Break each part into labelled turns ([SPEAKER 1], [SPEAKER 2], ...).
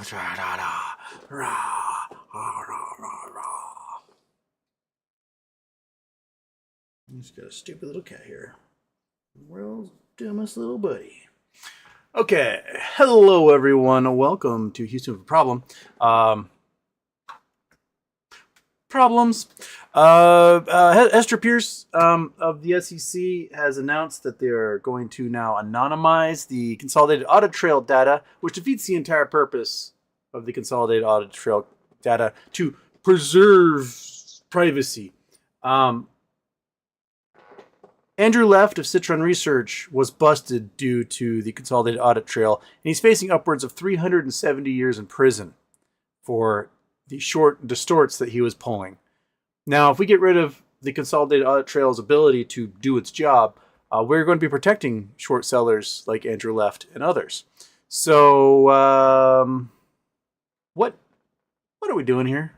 [SPEAKER 1] He's got a stupid little cat here. World's dumbest little buddy. Okay, hello everyone. Welcome to Houston with a Problem. Problems. Hester Peirce of the SEC has announced that they are going to now anonymize the consolidated audit trail data, which defeats the entire purpose of the consolidated audit trail data to preserve privacy. Andrew Left of Citron Research was busted due to the consolidated audit trail, and he's facing upwards of 370 years in prison for the short distorts that he was pulling. Now, if we get rid of the consolidated audit trail's ability to do its job, we're going to be protecting short sellers like Andrew Left and others. So, what are we doing here?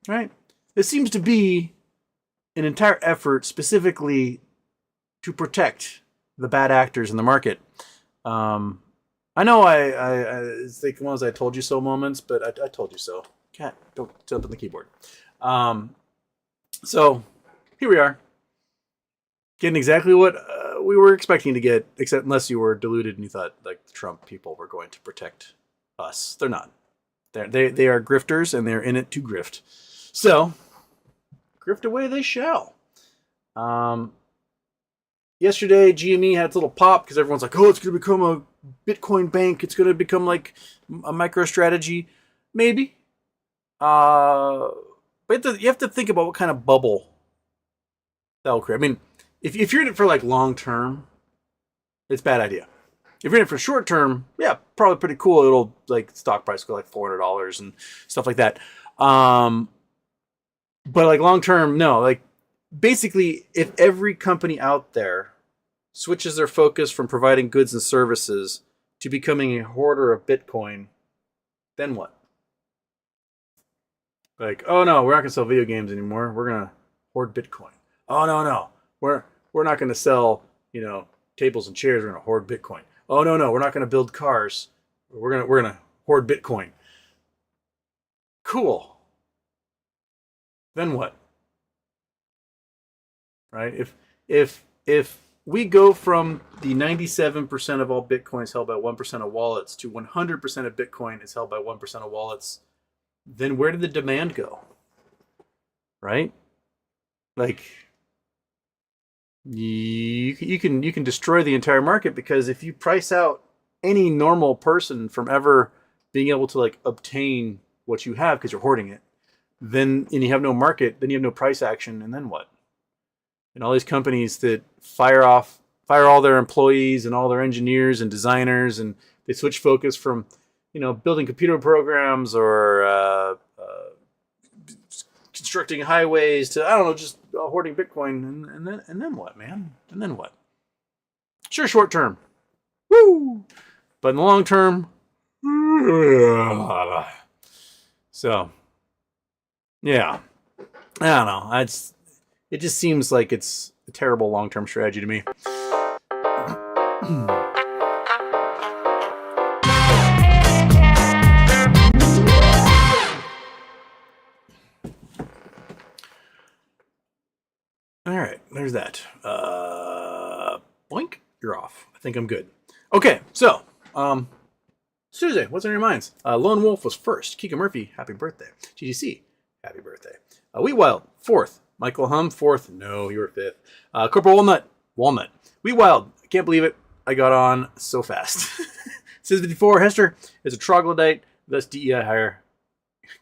[SPEAKER 1] Right? This seems to be an entire effort specifically to protect the bad actors in the market. I know it's like one of those I told you so moments, but I told you so. Cat, don't jump on the keyboard. So here we are, getting exactly what we were expecting to get, except unless you were deluded and you thought like the Trump people were going to protect us. They're not. They are grifters, and they're in it to grift. So grift away they shall. Yesterday, GME had its little pop because everyone's like, oh, it's going to become a Bitcoin bank. It's going to become like a MicroStrategy. Maybe. But you have to think about what kind of bubble that'll create. I mean, if you're in it for like long term, it's a bad idea. If you're in it for short term, yeah, probably pretty cool. It'll like stock price go like $400 and stuff like that. But like long term, no. Like basically, if every company out there switches their focus from providing goods and services to becoming a hoarder of Bitcoin, then what? Like, oh no, we're not gonna sell video games anymore. We're gonna hoard Bitcoin. Oh no, we're not gonna sell, tables and chairs. We're gonna hoard Bitcoin. Oh no, we're not gonna build cars. We're gonna hoard Bitcoin. Cool. Then what? Right? If we go from the 97% of all Bitcoins held by 1% of wallets to 100% of Bitcoin is held by 1% of wallets, then where did the demand go? Right? Like you can destroy the entire market, because if you price out any normal person from ever being able to like obtain what you have because you're hoarding it, and you have no market, then you have no price action, and then what? And all these companies that fire all their employees and all their engineers and designers, and they switch focus from building computer programs or constructing highways to, I don't know, just hoarding Bitcoin, and then what, man? And then what? Sure, short term, woo, but in the long term, so yeah, I don't know. It just seems like it's a terrible long term strategy to me. All right, there's that. Boink, you're off. I think I'm good. Okay, so Tuesday, what's on your minds? Lone Wolf was first. Kika Murphy, happy birthday. GDC, happy birthday. Wheat Wild, fourth. Michael Hum, fourth. No, you were fifth. Corporal Walnut. Wheat Wild, I can't believe it. I got on so fast. Says 54. Hester is a troglodyte, thus DEI hire.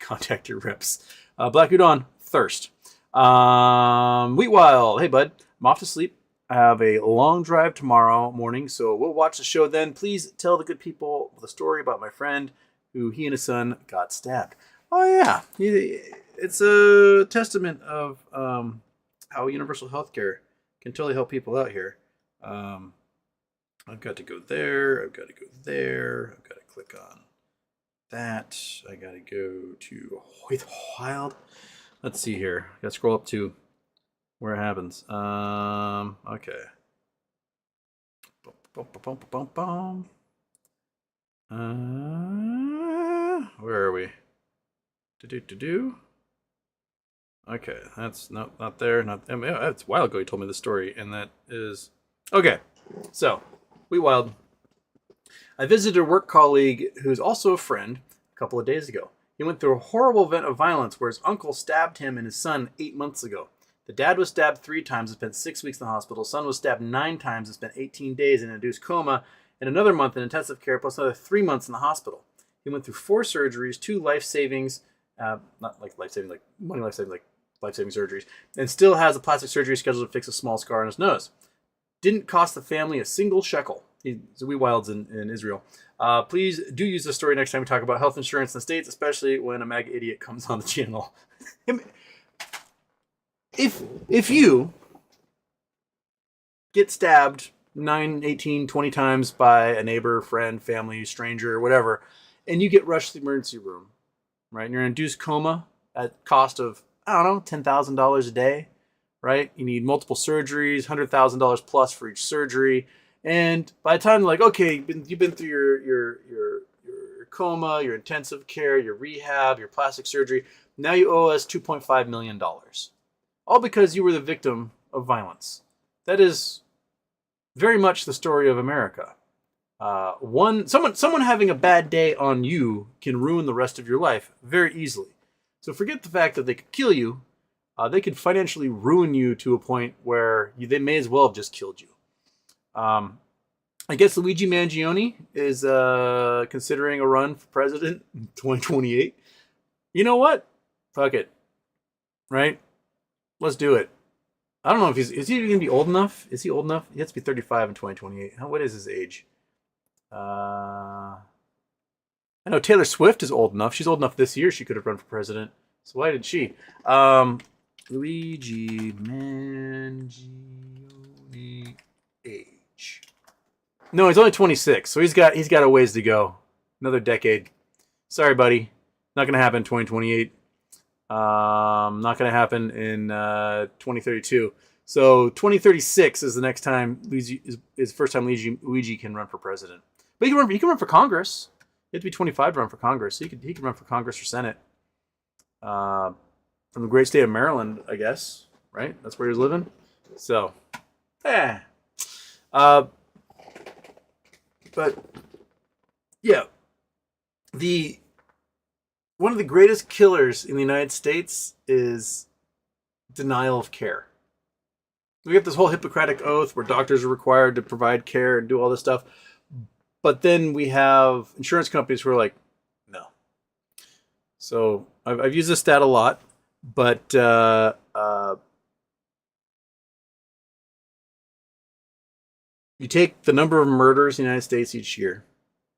[SPEAKER 1] Contact your reps. Black Udon, thirst. Wheat Wild, hey bud, I'm off to sleep. I have a long drive tomorrow morning, so we'll watch the show then. Please tell the good people the story about my friend who he and his son got stabbed. Oh yeah, it's a testament of how universal healthcare can totally help people out here. I've got to go there. I've got to go there. I've got to click on that. I got to go to Wheat Wild. Let's see here. I got to scroll up to where it happens. Okay. Where are we? Do. Okay, that's not there. Not. I mean, that's a while ago he told me the story, and that is okay. So, we wild. I visited a work colleague who's also a friend a couple of days ago. He went through a horrible event of violence where his uncle stabbed him and his son 8 months ago. The dad was stabbed 3 times and spent 6 weeks in the hospital. Son was stabbed 9 times and spent 18 days in an induced coma and another month in intensive care, plus another 3 months in the hospital. He went through 4 surgeries, 2 life savings, not like life saving, like money life saving, like life saving surgeries, and still has a plastic surgery scheduled to fix a small scar on his nose. Didn't cost the family a single shekel. He's a wee wilds in Israel. Please do use this story next time we talk about health insurance in the States, especially when a MAGA idiot comes on the channel. If you get stabbed 9, 18, 20 times by a neighbor, friend, family, stranger, whatever, and you get rushed to the emergency room, right? And you're in an induced coma at cost of, I don't know, $10,000 a day, right? You need multiple surgeries, $100,000 plus for each surgery. And by the time, like, okay, you've been through your coma, your intensive care, your rehab, your plastic surgery, now you owe us $2.5 million. All because you were the victim of violence. That is very much the story of America. Someone having a bad day on you can ruin the rest of your life very easily. So forget the fact that they could kill you. They could financially ruin you to a point where they may as well have just killed you. I guess Luigi Mangione is considering a run for president in 2028. You know what? Fuck it. Right? Let's do it. I don't know if is he going to be old enough? Is he old enough? He has to be 35 in 2028. What is his age? I know Taylor Swift is old enough. She's old enough this year. She could have run for president. So why did she? Luigi Mangione age. No, he's only 26, so he's got a ways to go. Another decade. Sorry, buddy. Not going to happen in 2028. Not going to happen in 2032. So 2036 is the next time is first time Luigi can run for president. But he can run for Congress. You have to be 25 to run for Congress. So he can run for Congress or Senate. From the great state of Maryland, I guess. Right? That's where he was living. So, but yeah, one of the greatest killers in the United States is denial of care. We have this whole Hippocratic oath where doctors are required to provide care and do all this stuff. But then we have insurance companies who are like, no. So I've used this stat a lot, but you take the number of murders in the United States each year,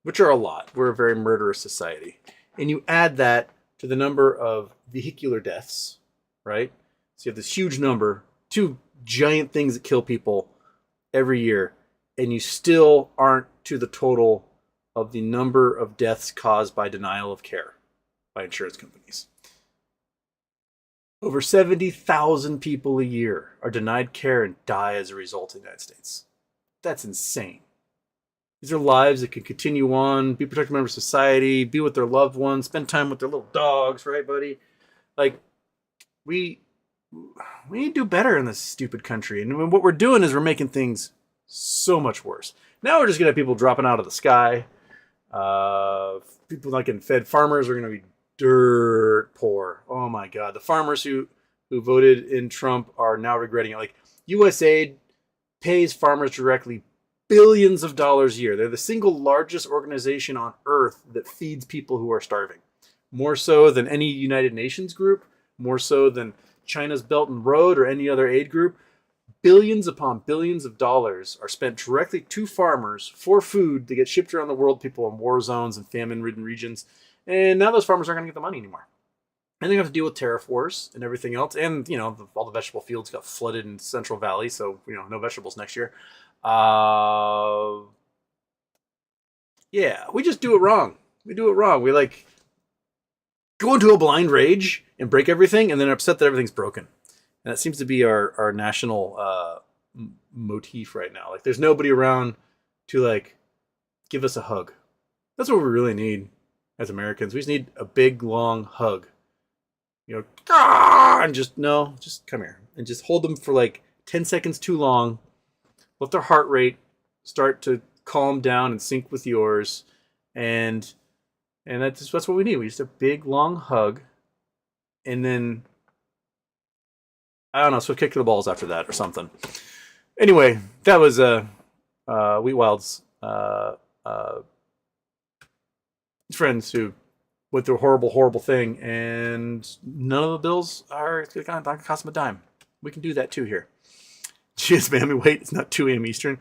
[SPEAKER 1] which are a lot. We're a very murderous society. And you add that to the number of vehicular deaths, right? So you have this huge number, 2 giant things that kill people every year, and you still aren't to the total of the number of deaths caused by denial of care by insurance companies. Over 70,000 people a year are denied care and die as a result in the United States. That's insane. These are lives that can continue on, be protected members of society, be with their loved ones, spend time with their little dogs, right, buddy? Like, we need to do better in this stupid country. And what we're doing is we're making things so much worse. Now we're just going to have people dropping out of the sky. People not getting fed. Farmers are going to be dirt poor. Oh, my God. The farmers who voted in Trump are now regretting it. Like, USAID pays farmers directly billions of dollars a year. They're the single largest organization on earth that feeds people who are starving. More so than any United Nations group, more so than China's Belt and Road or any other aid group. Billions upon billions of dollars are spent directly to farmers for food that get shipped around the world, people in war zones and famine-ridden regions. And now those farmers aren't going to get the money anymore. And they have to deal with tariff wars and everything else. And, all the vegetable fields got flooded in Central Valley, so, no vegetables next year. Yeah, we just do it wrong. We do it wrong. We go into a blind rage and break everything and then upset that everything's broken. And that seems to be our national motif right now. Like, there's nobody around to give us a hug. That's what we really need. as Americans. We just need a big, long hug. You know, and just come here and just hold them for like 10 seconds too long. Let their heart rate start to calm down and sync with yours, and that's what we need. We just a big, long hug, and then I don't know, so kick the balls after that or something. Anyway, that was Wheat Wild's friends who went through a horrible thing, and none of the bills are going to cost them a dime. We can do that too here. Jeez, man, wait, it's not 2 a.m. Eastern.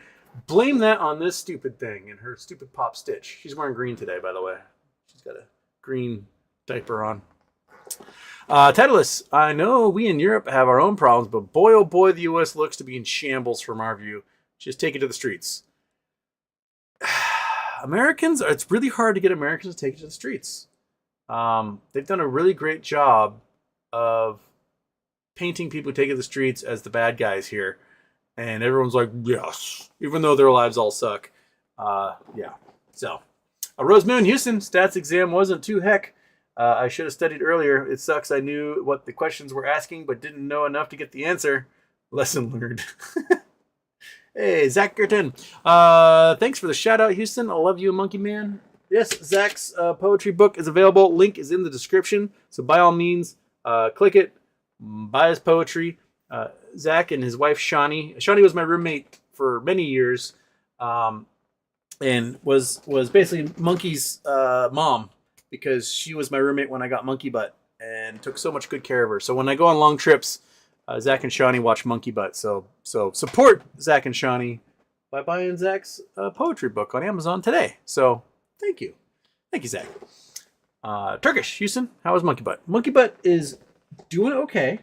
[SPEAKER 1] Blame that on this stupid thing and her stupid pop stitch. She's wearing green today, by the way. She's got a green diaper on. Titleist, I know we in Europe have our own problems, but boy, oh boy, the U.S. looks to be in shambles from our view. Just take it to the streets. Americans, it's really hard to get Americans to take it to the streets. They've done a really great job of painting people who take it to the streets as the bad guys here. And everyone's like, yes, even though their lives all suck. Yeah. So, Rose Moon, Houston, stats exam wasn't too heck. I should have studied earlier. It sucks. I knew what the questions were asking, but didn't know enough to get the answer. Lesson learned. Hey, Zach Gerton. Thanks for the shout out, Houston. I love you, Monkey Man. Yes, Zach's poetry book is available. Link is in the description. So by all means, click it. Buy his poetry. Zach and his wife, Shawnee. Shawnee was my roommate for many years. And was basically Monkey's mom, because she was my roommate when I got Monkey Butt and took so much good care of her. So when I go on long trips, Zach and Shawnee watch Monkey Butt. So support Zach and Shawnee by buying Zach's poetry book on Amazon today. So thank you. Thank you, Zach. Turkish, Houston, how is Monkey Butt? Monkey Butt is doing okay.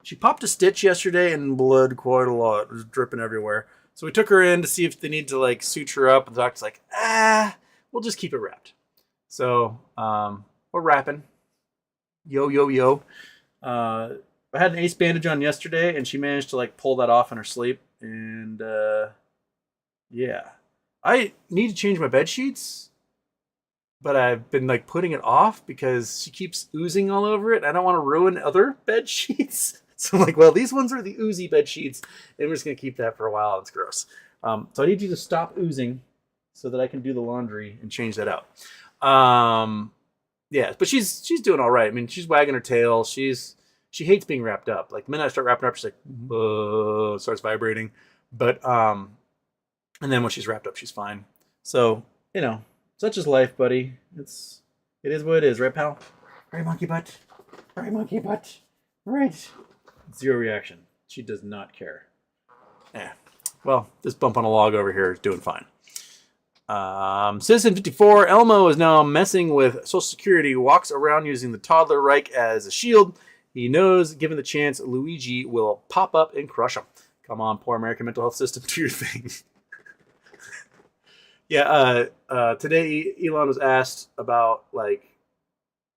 [SPEAKER 1] She popped a stitch yesterday and bled quite a lot. It was dripping everywhere. So we took her in to see if they need to like suture up. And the doctor's like, we'll just keep it wrapped. So we're wrapping. Yo. I had an ace bandage on yesterday, and she managed to like pull that off in her sleep. And yeah, I need to change my bed sheets, but I've been like putting it off because she keeps oozing all over it. I don't want to ruin other bed sheets. So I'm like, well, these ones are the oozy bed sheets, and we're just gonna keep that for a while. It's gross. So I need you to stop oozing so that I can do the laundry and change that out. Yeah, but she's doing all right. I mean, she's wagging her tail. She hates being wrapped up. Like the minute I start wrapping her up, she's like, starts vibrating. But and then when she's wrapped up, she's fine. So such is life, buddy. It is what it is, right, pal? Right, Monkey Butt. Right, Monkey Butt. Right. Zero reaction. She does not care. Well, this bump on a log over here is doing fine. Citizen 54, Elmo is now messing with Social Security, walks around using the toddler Reich as a shield. He knows, given the chance, Luigi will pop up and crush him. Come on, poor American mental health system, do your thing. Yeah, today Elon was asked about, like,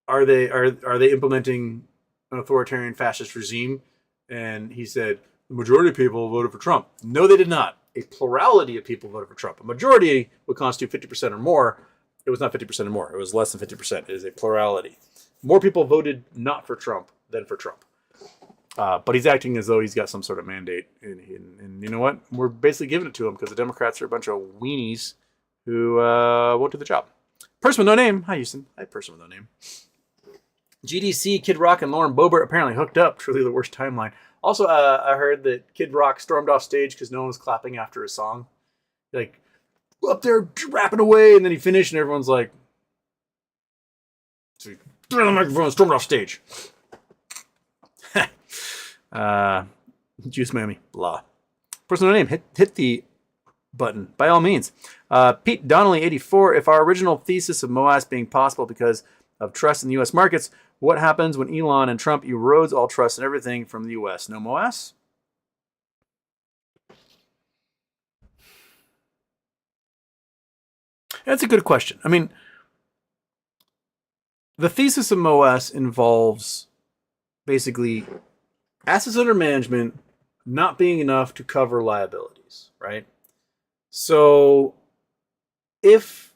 [SPEAKER 1] are they implementing an authoritarian fascist regime? And he said, the majority of people voted for Trump. No, they did not. A plurality of people voted for Trump. A majority would constitute 50% or more. It was not 50% or more. It was less than 50%. It is a plurality. More people voted not for Trump than for Trump. But he's acting as though he's got some sort of mandate. And you know what? We're basically giving it to him because the Democrats are a bunch of weenies who won't do the job. Person with no name. Hi, Houston. Hi, person with no name. GDC, Kid Rock, and Lauren Boebert apparently hooked up. Truly the worst timeline. Also, I heard that Kid Rock stormed off stage because no one was clapping after his song. Like, up there rapping away, and then he finished, and everyone's like, so he threw on the microphone and stormed off stage. Juice Miami, blah. Personal name, hit the button, by all means. Pete Donnelly, 84, if our original thesis of MOASS being possible because of trust in the U.S. markets, what happens when Elon and Trump erodes all trust in everything from the U.S.? No MOASS? That's a good question. I mean, the thesis of MOASS involves basically assets under management not being enough to cover liabilities, right? So if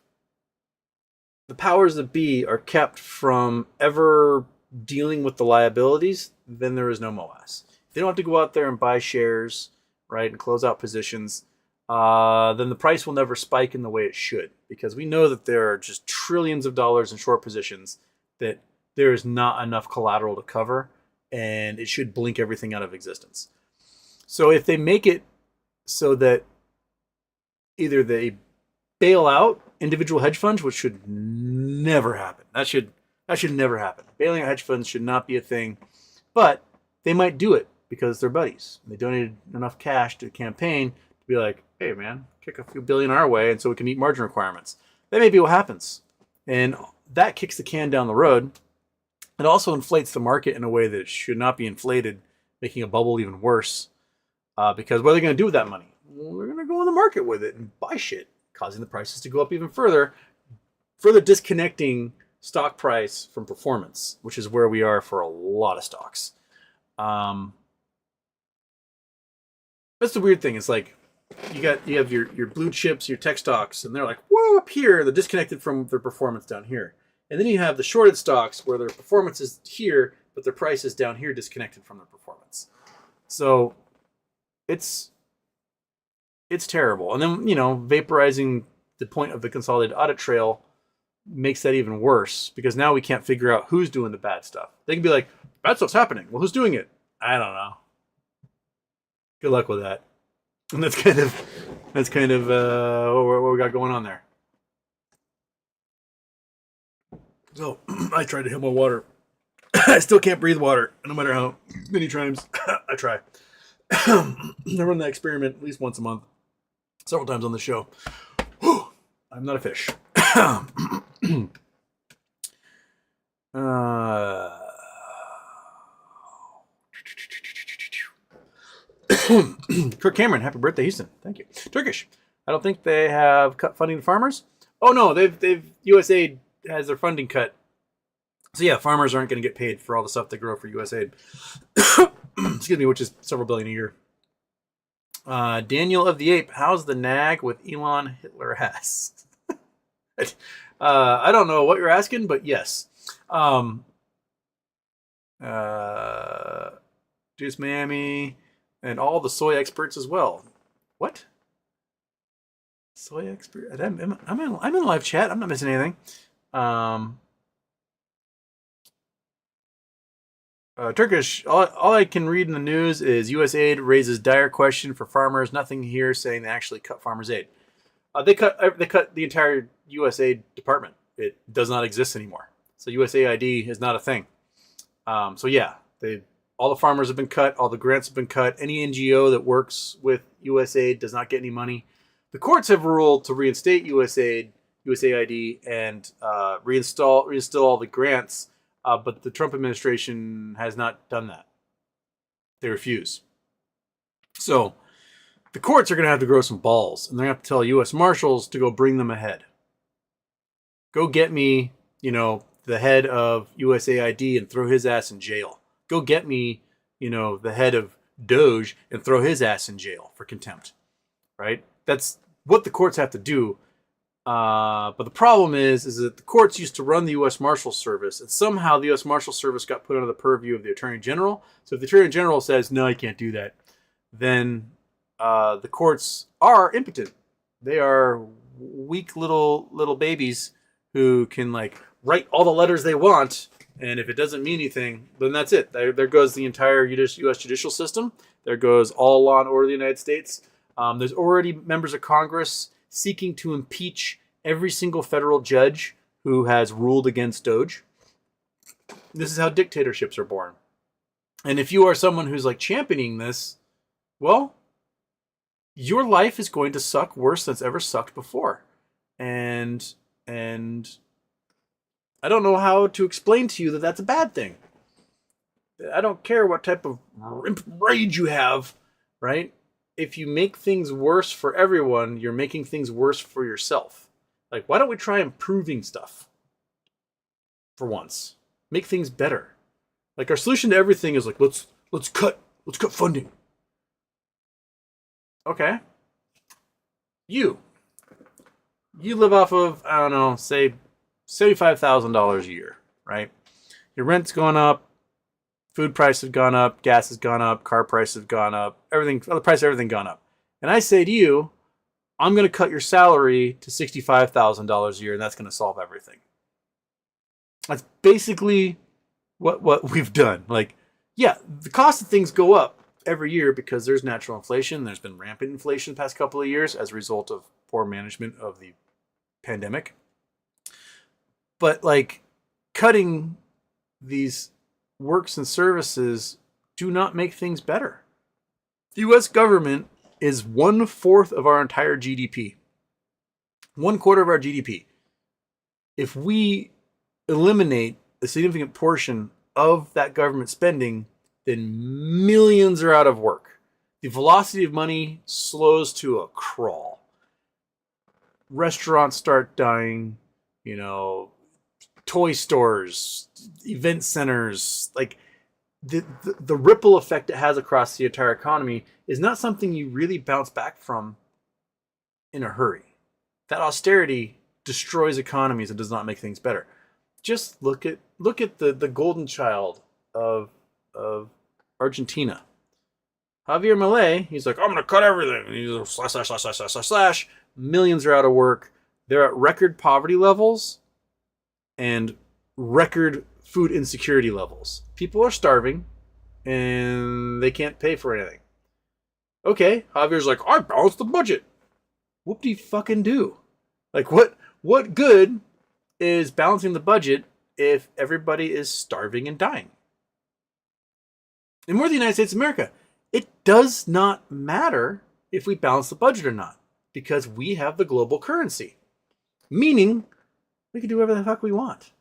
[SPEAKER 1] the powers that be are kept from ever dealing with the liabilities, then there is no MOASS. If they don't have to go out there and buy shares, right, and close out positions, then the price will never spike in the way it should, because we know that there are just trillions of dollars in short positions that there is not enough collateral to cover, and it should blink everything out of existence. So if they make it so that either they bail out individual hedge funds, which should never happen. That should never happen. Bailing out hedge funds should not be a thing, but they might do it because they're buddies. They donated enough cash to the campaign to be like, hey man, kick a few billion our way, and so we can meet margin requirements. That may be what happens, and that kicks the can down the road. It also inflates the market in a way that it should not be inflated, making a bubble even worse. Because what are they going to do with that money? Well, they're going to go in the market with it and buy shit, causing the prices to go up even further, further disconnecting stock price from performance, which is where we are for a lot of stocks. That's the weird thing. It's like you have your blue chips, your tech stocks, and they're like, whoa, up here. They're disconnected from their performance down here. And then you have the shorted stocks where their performance is here, but their price is down here, disconnected from their performance. So it's terrible. And then, vaporizing the point of the consolidated audit trail makes that even worse, because now we can't figure out who's doing the bad stuff. They can be like, bad stuff's happening. Well, who's doing it? I don't know. Good luck with that. And that's kind of what we got going on there. So I tried to hit my water. I still can't breathe water, no matter how many times I try. I run that experiment at least once a month, several times on the show. I'm not a fish. Kirk Cameron, happy birthday, Houston. Thank you. Turkish. I don't think they have cut funding to farmers. Oh no, they've USAID has their funding cut. So yeah, farmers aren't going to get paid for all the stuff they grow for USAID. Excuse me, which is several billion a year. Daniel of the Ape, how's the nag with Elon Hitler Hess? I don't know what you're asking, but yes. Juice Miami and all the soy experts as well. What? Soy expert? I'm in live chat. I'm not missing anything. Turkish, all I can read in the news is USAID raises dire question for farmers. Nothing here saying they actually cut farmers' aid. They cut the entire USAID department. It does not exist anymore. So USAID is not a thing. So yeah, all the farmers have been cut. All the grants have been cut. Any NGO that works with USAID does not get any money. The courts have ruled to reinstate USAID, and reinstill all the grants. But the Trump administration has not done that. They refuse. So the courts are going to have to grow some balls, and they're going to have to tell U.S. Marshals to go bring them ahead. Go get me, the head of USAID and throw his ass in jail. Go get me, the head of Doge and throw his ass in jail for contempt. Right? That's what the courts have to do. But the problem is that the courts used to run the U.S. Marshal Service, and somehow the U.S. Marshal Service got put under the purview of the Attorney General. So if the Attorney General says, no, you can't do that, then the courts are impotent. They are weak little babies who can write all the letters they want, and if it doesn't mean anything, then that's it. There goes the entire U.S. judicial system. There goes all law and order of the United States. There's already members of Congress seeking to impeach every single federal judge who has ruled against Doge. This is how dictatorships are born. And if you are someone who's championing this, well, your life is going to suck worse than it's ever sucked before. And I don't know how to explain to you that that's a bad thing. I don't care what type of rage you have, right? If you make things worse for everyone, you're making things worse for yourself. Why don't we try improving stuff for once? Make things better. Our solution to everything is let's cut funding. Okay. You live off of, I don't know, say $75,000 a year, right? Your rent's gone up, food prices have gone up, gas has gone up, car prices have gone up, the price of everything gone up. And I say to you, I'm going to cut your salary to $65,000 a year, and that's going to solve everything. That's basically what we've done. Like, yeah, the cost of things go up every year because there's natural inflation. There's been rampant inflation the past couple of years as a result of poor management of the pandemic. But like, cutting these works and services do not make things better. The U.S. government is 1/4 of our entire GDP. 1/4 of our GDP. If we eliminate a significant portion of that government spending, then millions are out of work. The velocity of money slows to a crawl. Restaurants start dying, toy stores, event centers, like the ripple effect it has across the entire economy is not something you really bounce back from in a hurry. That austerity destroys economies and does not make things better. Just look at the golden child of Argentina. Javier Milei, he's like, I'm going to cut everything. And he's like, slash. Millions are out of work. They're at record poverty levels and record food insecurity levels. People are starving and they can't pay for anything. Okay, Javier's like, I balanced the budget. Whoop-de-fucking-do. Like, what good is balancing the budget if everybody is starving and dying? And we're the United States of America. It does not matter if we balance the budget or not, because we have the global currency. Meaning, we can do whatever the fuck we want.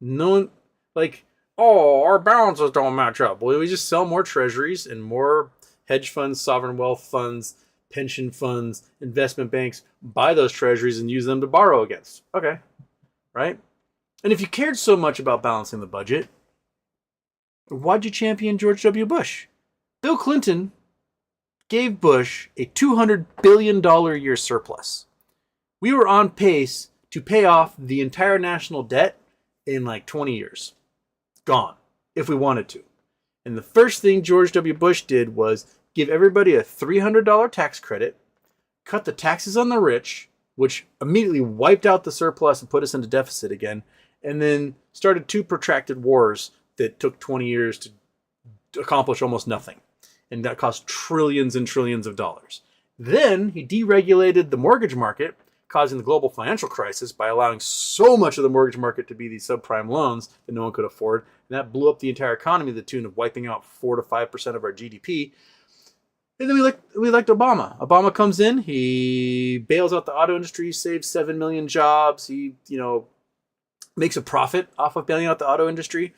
[SPEAKER 1] No one, like, our balances don't match up. Well, we just sell more treasuries and more hedge funds, sovereign wealth funds, pension funds, investment banks buy those treasuries and use them to borrow against. Okay, right? And if you cared so much about balancing the budget, why'd you champion George W. Bush? Bill Clinton gave Bush a $200 billion a year surplus. We were on pace to pay off the entire national debt in like 20 years. Gone, if we wanted to. And the first thing George W. Bush did was give everybody a $300 tax credit, cut the taxes on the rich, which immediately wiped out the surplus and put us into deficit again, and then started 2 protracted wars that took 20 years to accomplish almost nothing. And that cost trillions and trillions of dollars. Then he deregulated the mortgage market, causing the global financial crisis by allowing so much of the mortgage market to be these subprime loans that no one could afford. And that blew up the entire economy to the tune of wiping out 4 to 5% of our GDP. And then we elect Obama. Obama comes in, he bails out the auto industry, saves 7 million jobs. He, makes a profit off of bailing out the auto industry.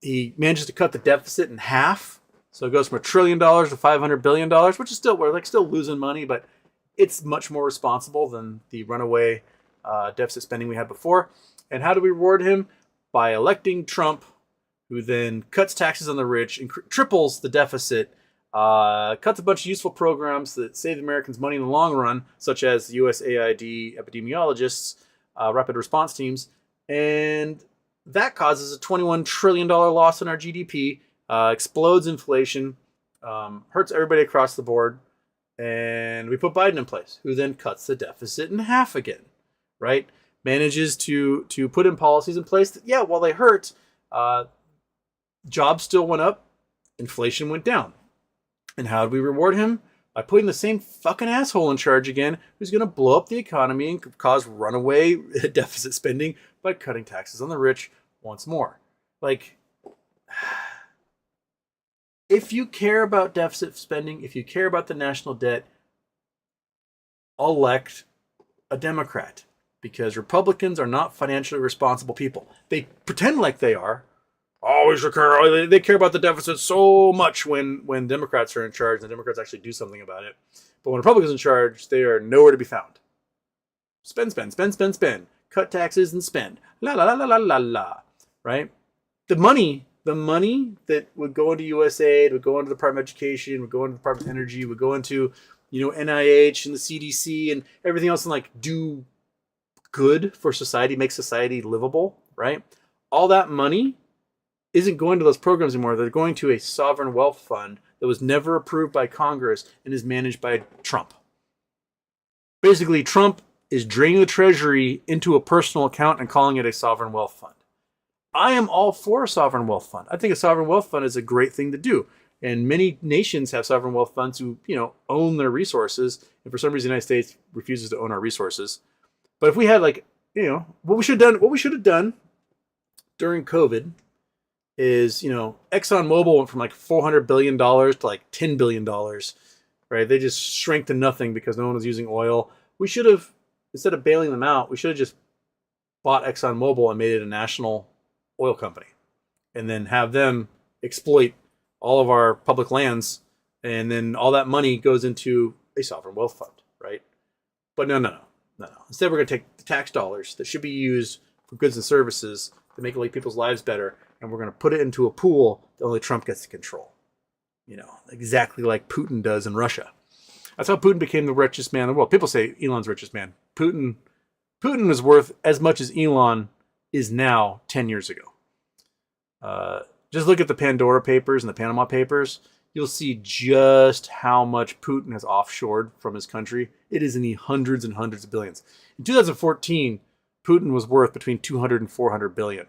[SPEAKER 1] He manages to cut the deficit in half. So it goes from $1 trillion to $500 billion, which is still, we're still losing money, but it's much more responsible than the runaway deficit spending we had before. And how do we reward him? By electing Trump, who then cuts taxes on the rich and triples the deficit, cuts a bunch of useful programs that save Americans money in the long run, such as the USAID epidemiologists, rapid response teams, and that causes a $21 trillion loss in our GDP, explodes inflation, hurts everybody across the board, and we put Biden in place, who then cuts the deficit in half again, right? Manages to put in policies in place that, yeah, while they hurt, jobs still went up, inflation went down. And how did we reward him? By putting the same fucking asshole in charge again, who's going to blow up the economy and cause runaway deficit spending by cutting taxes on the rich once more. Like, if you care about deficit spending, if you care about the national debt, elect a Democrat. Because Republicans are not financially responsible people. They pretend like they are. Always care. They care about the deficit so much when Democrats are in charge and the Democrats actually do something about it. But when Republicans are in charge, they are nowhere to be found. Spend, spend, spend, spend, spend. Cut taxes and spend. La la la la la la la. Right? The money that would go into USAID, would go into the Department of Education, would go into the Department of Energy, would go into NIH and the CDC and everything else, and like do good for society, makes society livable, right? All that money isn't going to those programs anymore. They're going to a sovereign wealth fund that was never approved by Congress and is managed by Trump. Basically, Trump is draining the treasury into a personal account and calling it a sovereign wealth fund. I am all for a sovereign wealth fund. I think a sovereign wealth fund is a great thing to do. And many nations have sovereign wealth funds who, own their resources. And for some reason, the United States refuses to own our resources. But if we had what we should have done during COVID is, ExxonMobil went from like $400 billion to like $10 billion, right? They just shrank to nothing because no one was using oil. We should have, instead of bailing them out, we should have just bought ExxonMobil and made it a national oil company and then have them exploit all of our public lands. And then all that money goes into a sovereign wealth fund, right? But no. Instead, we're going to take the tax dollars that should be used for goods and services to make people's lives better, and we're going to put it into a pool that only Trump gets to control. Exactly like Putin does in Russia. That's how Putin became the richest man in the world. People say Elon's the richest man. Putin is worth as much as Elon is now 10 years ago. Just look at the Pandora Papers and the Panama Papers. You'll see just how much Putin has offshored from his country. It is in the hundreds and hundreds of billions. In 2014, Putin was worth between 200 and 400 billion.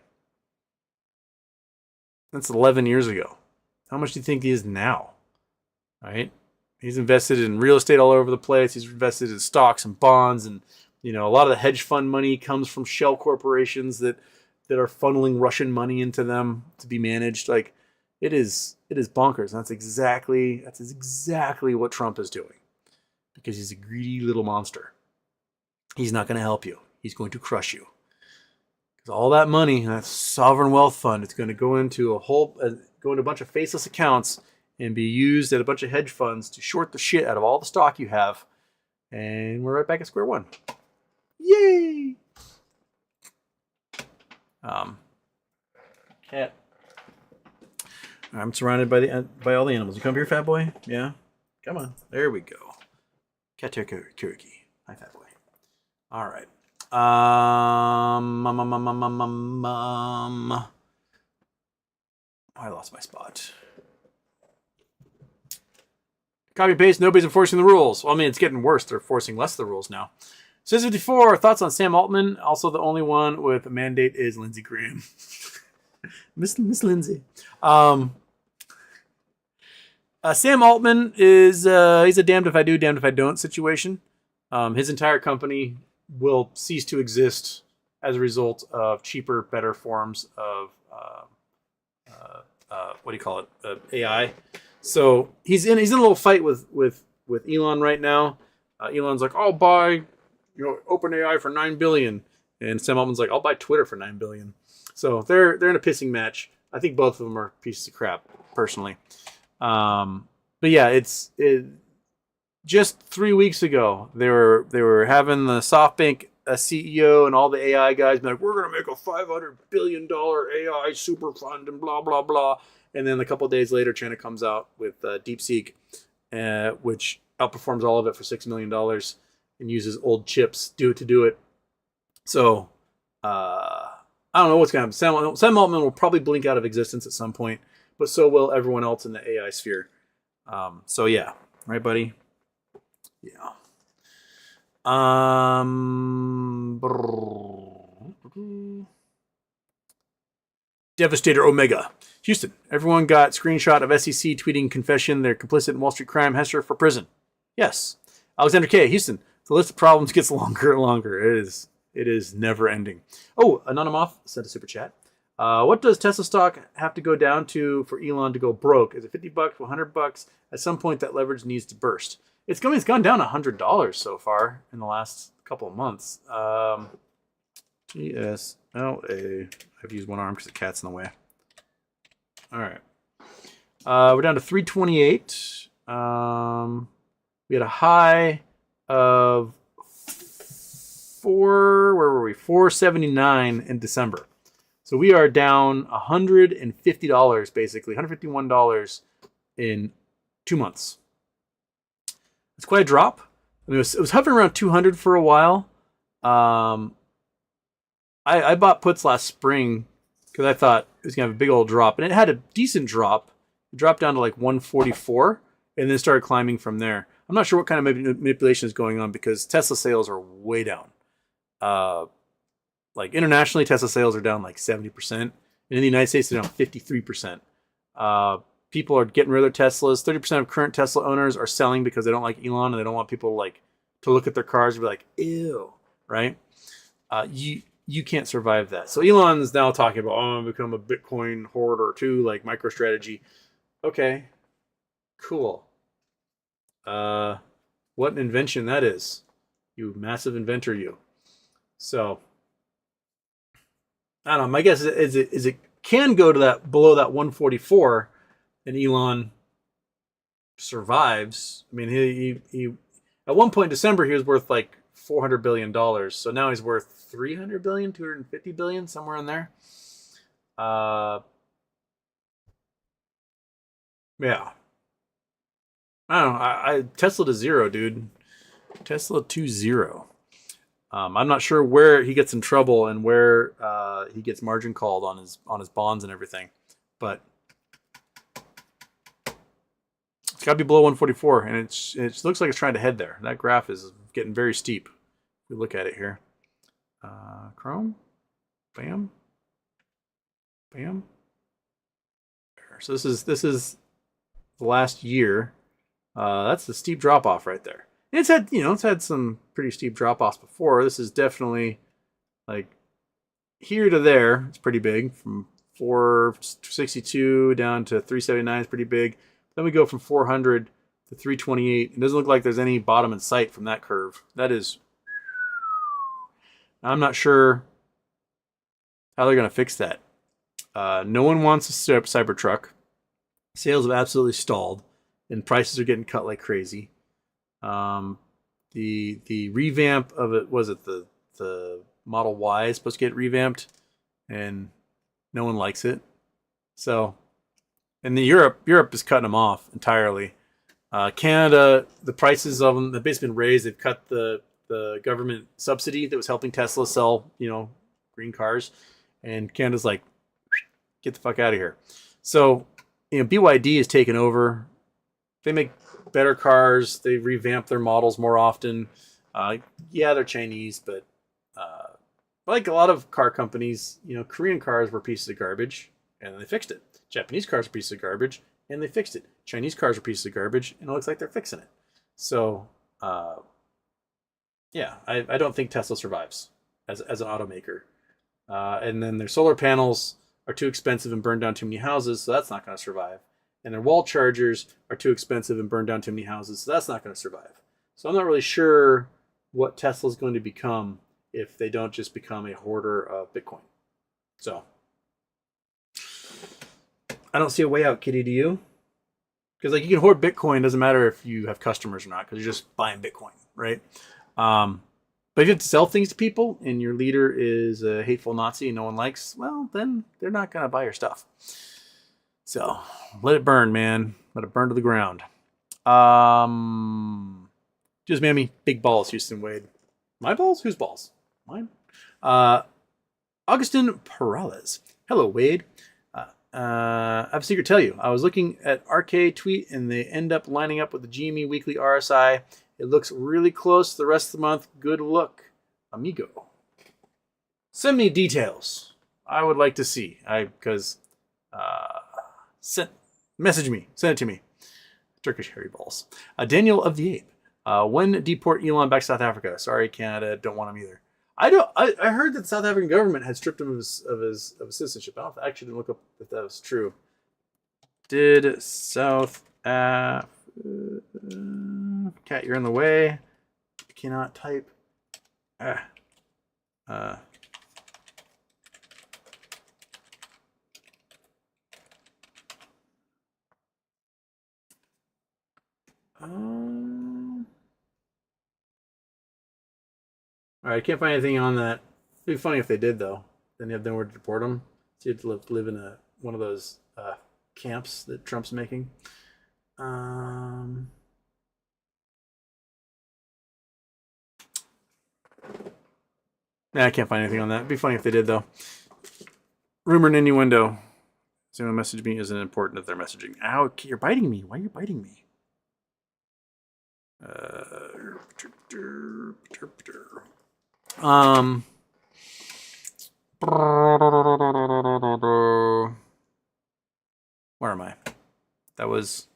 [SPEAKER 1] That's 11 years ago. How much do you think he is now? Right? He's invested in real estate all over the place. He's invested in stocks and bonds. And, a lot of the hedge fund money comes from shell corporations that are funneling Russian money into them to be managed. Like, it is bonkers. And that's exactly what Trump is doing, because he's a greedy little monster. He's not going to help you. He's going to crush you. Because all that money, that sovereign wealth fund, it's going to go into a bunch of faceless accounts and be used at a bunch of hedge funds to short the shit out of all the stock you have. And we're right back at square one. Yay! Cat. I'm surrounded by all the animals. You come here, fat boy? Yeah? Come on. There we go. Cat turkey. Hi, fat boy. All right. I lost my spot. Copy paste. Nobody's enforcing the rules. Well, I mean, it's getting worse. They're forcing less of the rules now. Says 54. Thoughts on Sam Altman? Also, the only one with a mandate is Lindsey Graham. Miss Lindsay. Sam Altman is he's a damned if I do, damned if I don't situation. His entire company will cease to exist as a result of cheaper, better forms of AI. So he's in a little fight with Elon right now. Elon's like, I'll buy OpenAI for $9 billion, and Sam Altman's like, I'll buy Twitter for $9 billion. So they're in a pissing match. I think both of them are pieces of crap, personally. But yeah, just 3 weeks ago, they were having the SoftBank CEO and all the AI guys be like, we're going to make a $500 billion AI super fund and blah, blah, blah. And then a couple of days later, China comes out with DeepSeek, which outperforms all of it for $6 million and uses old chips to do it. So I don't know what's going to happen. Sam Altman will probably blink out of existence at some point, but so will everyone else in the AI sphere. So yeah, right, buddy? Yeah. Devastator Omega. Houston. Everyone got screenshot of SEC tweeting confession they're complicit in Wall Street crime. Hester for prison. Yes. Alexander K. Houston. The list of problems gets longer and longer. It is never ending. Oh, Anonymous sent a super chat. What does Tesla stock have to go down to for Elon to go broke? Is it $50 to $100? At some point, that leverage needs to burst. It's gone down $100 so far in the last couple of months. TSLA. I've used one arm because the cat's in the way. All right. We're down to 328. We had a high of 479 in December. So we are down $150 basically, $151 in 2 months. It's quite a drop. I mean, it was hovering around 200 for a while. I bought puts last spring because I thought it was gonna have a big old drop, and it had a decent drop. It dropped down to like 144, and then started climbing from there. I'm not sure what kind of manipulation is going on because Tesla sales are way down. Uh, like internationally, Tesla sales are down like 70%, and in the United States, they're down 53%. People are getting rid of their Teslas. 30% of current Tesla owners are selling because they don't like Elon and they don't want people like to look at their cars and be like, ew, right? You can't survive that. So Elon's now talking about, oh, I'm gonna become a Bitcoin hoarder too, like MicroStrategy. Okay, cool. What an invention that is, you massive inventor, you. So I don't know. My guess is it can go to that below that 144, and Elon survives. I mean, he at one point in December he was worth like $400 billion. So now he's worth 300 billion, 250 billion, somewhere in there. Yeah. I don't know. I Tesla to zero, dude. Tesla to zero. I'm not sure where he gets in trouble and where he gets margin called on his bonds and everything, but it's got to be below 144, and it looks like it's trying to head there. That graph is getting very steep. If we look at it here, Chrome, bam, bam. So this is the last year. That's the steep drop off right there. And it's had some pretty steep drop offs before. This is definitely like here to there. It's pretty big, from 462 down to 379 is pretty big. Then we go from 400 to 328. It doesn't look like there's any bottom in sight from that curve. That is, I'm not sure how they're going to fix that. No one wants a Cybertruck. Sales have absolutely stalled, and prices are getting cut like crazy. The revamp of it, was it the Model Y is supposed to get revamped, and no one likes it. So, and Europe is cutting them off entirely. Canada, the prices of them have basically been raised. They've cut the government subsidy that was helping Tesla sell, green cars, and Canada's like, get the fuck out of here. So, BYD has taken over. They make better cars. They revamp their models more often. Yeah, they're Chinese, but like a lot of car companies, Korean cars were pieces of garbage, and they fixed it. Japanese cars are pieces of garbage, and they fixed it. Chinese cars are pieces of garbage, and it looks like they're fixing it. So, yeah, I don't think Tesla survives as an automaker. And then their solar panels are too expensive and burn down too many houses, so that's not going to survive. And their wall chargers are too expensive and burn down too many houses, so that's not going to survive. So I'm not really sure what Tesla's going to become if they don't just become a hoarder of Bitcoin. So I don't see a way out, Kitty. Do you? Because you can hoard Bitcoin, doesn't matter if you have customers or not, because you're just buying Bitcoin, right? But if you have to sell things to people and your leader is a hateful Nazi and no one likes, well, then they're not going to buy your stuff. So let it burn, man. Let it burn to the ground. Just Mammy, big balls, Houston Wade. My balls? Whose balls? Mine? Augustin Perales. Hello, Wade. I have a secret to tell you. I was looking at RK tweet and they end up lining up with the GME weekly RSI. It looks really close to the rest of the month. Good luck, amigo. Send me details. I would like to see. Message me. Send it to me. Turkish hairy balls. Daniel of the Ape. When deport Elon back to South Africa? Sorry, Canada. Don't want him either. I heard that the South African government had stripped him of his citizenship. I actually didn't look up if that was true. Did South Africa? Cat, you're in the way. I cannot type. All right, I can't find anything on that. It'd be funny if they did, though. Then you have nowhere to deport them. So you have to live in one of those camps that Trump's making. Nah, I can't find anything on that. It'd be funny if they did, though. Rumor and innuendo. Someone message me isn't important if they're messaging. Ow, you're biting me. Why are you biting me? Where am I? That was...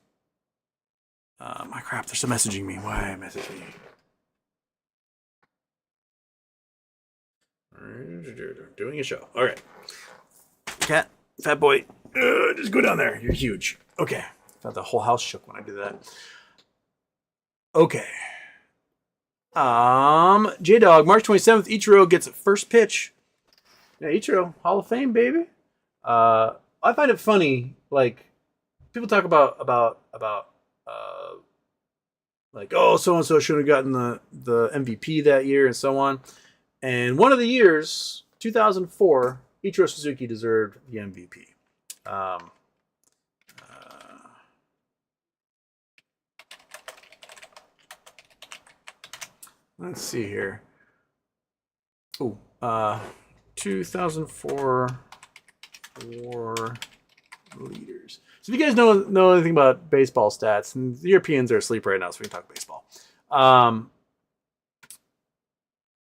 [SPEAKER 1] my crap, they're still messaging me. Why message me? Doing a show. All right. Cat, fat boy, just go down there. You're huge. Okay. I thought the whole house shook when I did that. Okay. J-Dog, March 27th, Ichiro gets a first pitch. Yeah, Ichiro, Hall of Fame, baby. I find it funny, like, people talk about like, oh, so-and-so should have gotten the MVP that year and so on. And one of the years, 2004, Ichiro Suzuki deserved the MVP. Let's see here. Oh, 2004 war leaders. So if you guys know anything about baseball stats, and the Europeans are asleep right now, so we can talk baseball.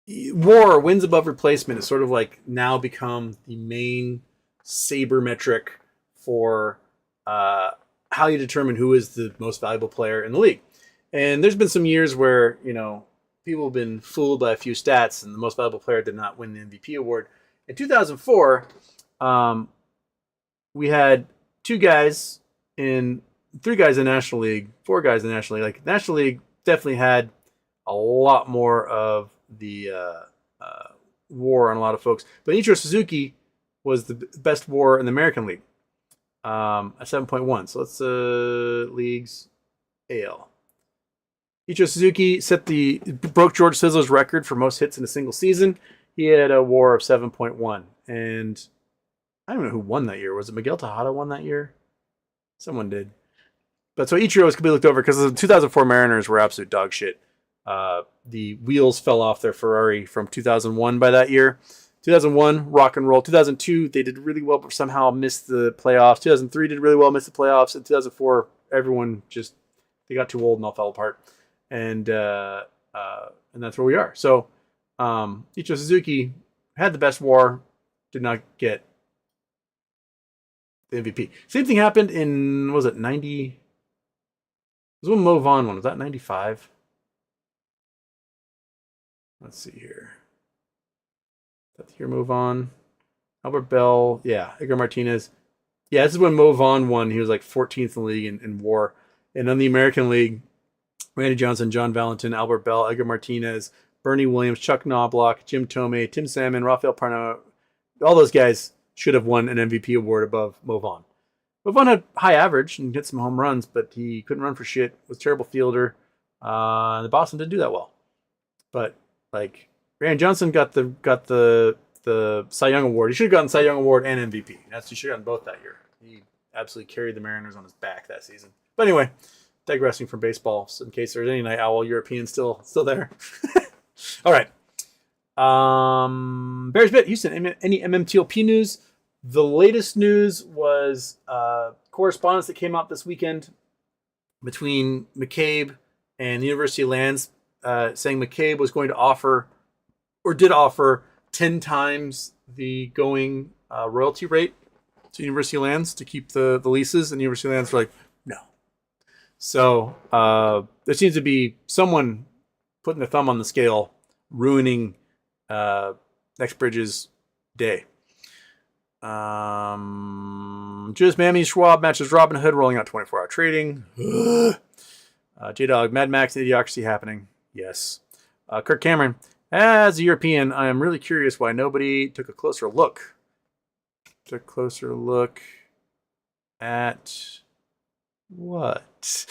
[SPEAKER 1] WAR, wins above replacement, is sort of like now become the main saber metric for how you determine who is the most valuable player in the league. And there's been some years where, people have been fooled by a few stats and the most valuable player did not win the MVP award. In 2004, we had three guys in the National League, four guys in the National League. Like, National League definitely had a lot more of the war on a lot of folks. But Ichiro Suzuki was the best war in the American League at 7.1. So let's leagues AL. Ichiro Suzuki broke George Sizzler's record for most hits in a single season. He had a WAR of 7.1, and I don't know who won that year. Was it Miguel Tejada won that year? Someone did. But so Ichiro was completely looked over because the 2004 Mariners were absolute dog shit. The wheels fell off their Ferrari from 2001 by that year. 2001, rock and roll. 2002, they did really well, but somehow missed the playoffs. 2003 did really well, missed the playoffs. In 2004, everyone they got too old and all fell apart. And that's where we are. So Ichiro Suzuki had the best WAR, did not get the MVP. Same thing happened in, was it 90? It was when Mo Vaughn won. Was that 95? Let's see here. Is that the year Mo Vaughn? Albert Bell. Yeah, Edgar Martinez. Yeah, this is when Mo Vaughn won. He was like 14th in the league in WAR. And on the American League, Randy Johnson, John Valentin, Albert Bell, Edgar Martinez, Bernie Williams, Chuck Knobloch, Jim Tomei, Tim Salmon, Rafael Parno. All those guys should have won an MVP award above Mo Vaughn. Mo Vaughn had high average and hit some home runs, but he couldn't run for shit. Was a terrible fielder. The Boston didn't do that well. But like, Randy Johnson got the Cy Young award. He should have gotten Cy Young award and MVP. He should have gotten both that year. He absolutely carried the Mariners on his back that season. But anyway, digressing from baseball, so in case there's any Night Owl Europeans still there. All right. Bears Bit, Houston, any MMTLP news? The latest news was correspondence that came out this weekend between McCabe and the University of Lands, saying McCabe was going to offer, or did offer, 10 times the going royalty rate to University of Lands to keep the leases, and the University of Lands were like, no. So there seems to be someone putting the thumb on the scale, ruining NextBridge's day. Judas Mammy Schwab matches Robin Hood, rolling out 24-hour trading. J-Dog, Mad Max, Idiocracy happening. Yes. Kirk Cameron, as a European, I am really curious why nobody took a closer look. At what?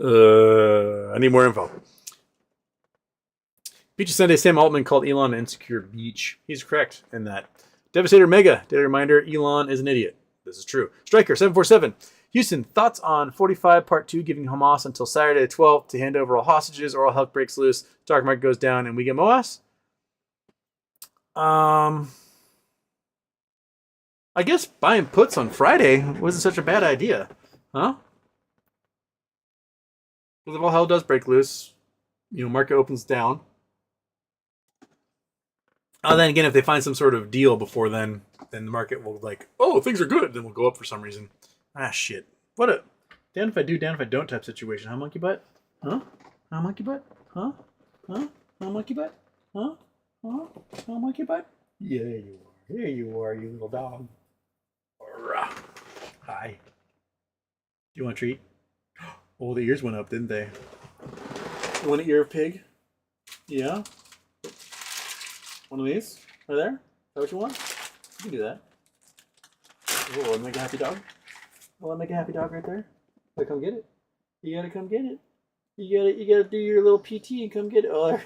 [SPEAKER 1] I need more info. Beach Sunday, Sam Altman called Elon an insecure beach. He's correct in that. Devastator Mega, data reminder, Elon is an idiot. This is true. Striker 747. Houston, thoughts on 45 Part 2 giving Hamas until Saturday the 12th to hand over all hostages or all hell breaks loose, stock market goes down, and we get MOASS? I guess buying puts on Friday wasn't such a bad idea, huh? Because if all hell does break loose, market opens down. Then again, if they find some sort of deal before then the market will oh, things are good. Then we'll go up for some reason. Ah, shit. What a down if I do, down if I don't type situation. Huh, monkey butt? Huh? Huh, monkey butt? Huh? Huh? Huh, monkey butt? Huh? Huh? Huh, monkey butt? Yeah, you are. Here you are, you little dog. Hi. Do you want a treat? Oh, the ears went up, didn't they? You want an ear of pig? Yeah? One of these? Right there? Is that what you want? You can do that. Oh, make a happy dog? Well, make a happy dog right there. Gotta come get it. You gotta come get it. You gotta do your little PT and come get it. Oh,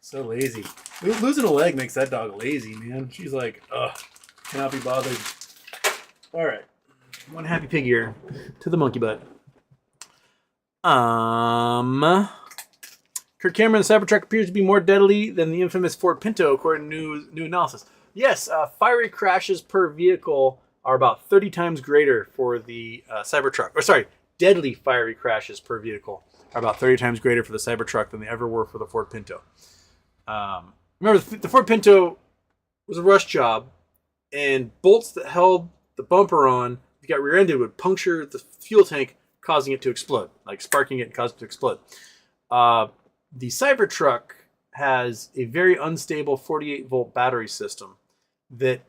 [SPEAKER 1] so lazy. Losing a leg makes that dog lazy, man. She's like, ugh, cannot be bothered. All right, one happy pig ear to the monkey butt. Kirk Cameron, the Cybertruck appears to be more deadly than the infamous Ford Pinto, according to new analysis. Yes, fiery crashes per vehicle are about 30 times greater for the Cybertruck. Or sorry, deadly fiery crashes per vehicle are about 30 times greater for the Cybertruck than they ever were for the Ford Pinto. Remember, the Ford Pinto was a rush job, and bolts that held the bumper on, if you got rear-ended, would puncture the fuel tank, causing it to explode, like sparking it and causing it to explode. The Cybertruck has a very unstable 48-volt battery system that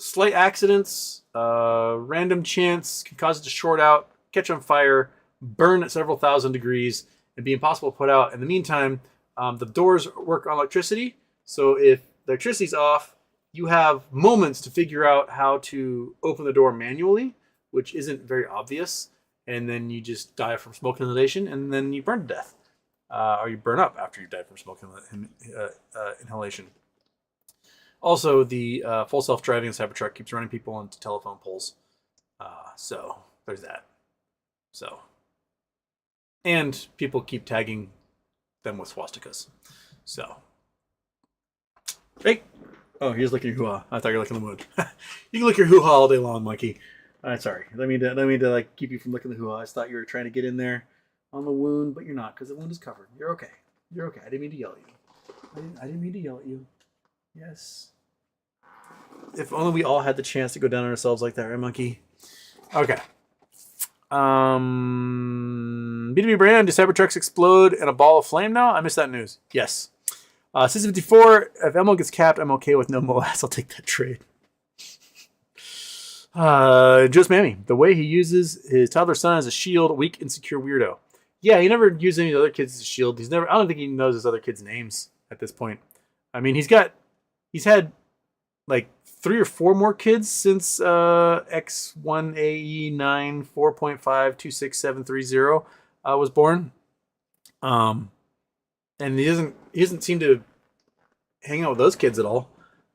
[SPEAKER 1] slight accidents, random chance can cause it to short out, catch on fire, burn at several thousand degrees, and be impossible to put out. In the meantime, the doors work on electricity, so if the electricity's off, you have moments to figure out how to open the door manually, which isn't very obvious, and then you just die from smoke inhalation, and then you burn to death. Or you burn up after you die from smoke inhalation. Also, the full self-driving Cybertruck keeps running people into telephone poles. So there's that. So, and people keep tagging them with swastikas. So, hey, oh, here's licking your hoo-ha. I thought you were licking the wound. You can lick your hoo-ha all day long, monkey. Sorry, let me to like keep you from licking the hoo-ha. I thought you were trying to get in there on the wound, but you're not, because the wound is covered. You're okay. You're okay. I didn't mean to yell at you. I didn't mean to yell at you. Yes. If only we all had the chance to go down on ourselves like that, right, monkey? Okay. B2B brand, do Cybertrucks explode in a ball of flame now? I missed that news. Yes. 654, if Elmo gets capped, I'm okay with no MOASS. I'll take that trade. Just Mammy, the way he uses his toddler son as a shield, weak, insecure weirdo. Yeah, he never used any other kids as a shield. I don't think he knows his other kids' names at this point. I mean, he's had like 3 or 4 more kids since X1AE9 4.5 was born. And he doesn't seem to hang out with those kids at all.